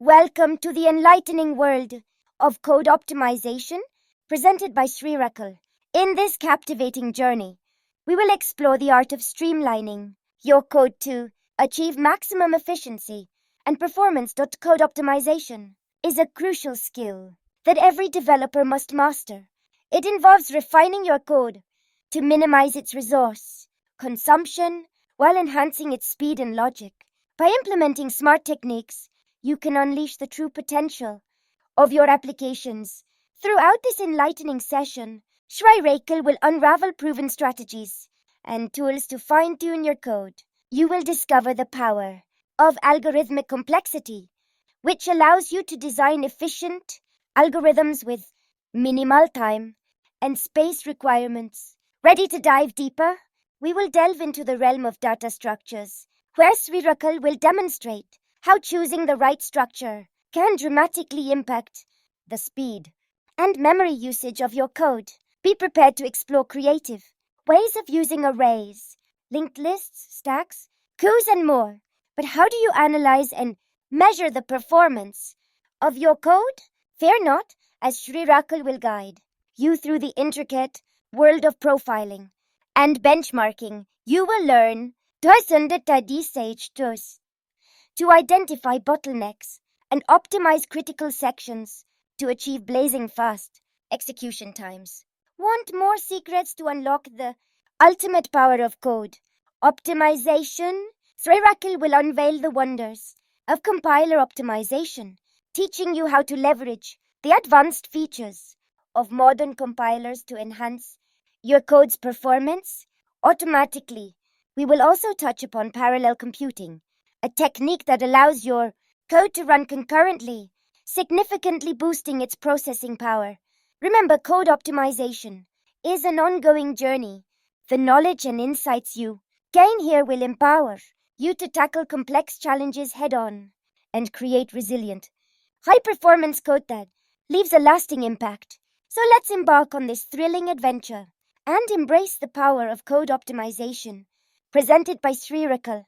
Welcome to the enlightening world of code optimization presented by Sriracle. In this captivating journey, we will explore the art of streamlining your code to achieve maximum efficiency and performance. Code optimization is a crucial skill that every developer must master. It involves refining your code to minimize its resource consumption while enhancing its speed and logic. By implementing smart techniques, you can unleash the true potential of your applications. Throughout this enlightening session, Sriracle will unravel proven strategies and tools to fine-tune your code. You will discover the power of algorithmic complexity, which allows you to design efficient algorithms with minimal time and space requirements. Ready to dive deeper? We will delve into the realm of data structures, where Sriracle will demonstrate how choosing the right structure can dramatically impact the speed and memory usage of your code. Be prepared to explore creative ways of using arrays, linked lists, stacks, queues, and more. But how do you analyze and measure the performance of your code? Fear not, as Sriracle will guide you through the intricate world of profiling and benchmarking. You will learn to identify bottlenecks and optimize critical sections to achieve blazing fast execution times. Want more secrets to unlock the ultimate power of code optimization? Sriracle will unveil the wonders of compiler optimization, teaching you how to leverage the advanced features of modern compilers to enhance your code's performance automatically. We will also touch upon parallel computing, a technique that allows your code to run concurrently, significantly boosting its processing power. Remember, code optimization is an ongoing journey. The knowledge and insights you gain here will empower you to tackle complex challenges head-on and create resilient, high-performance code that leaves a lasting impact. So let's embark on this thrilling adventure and embrace the power of code optimization presented by Sriracle.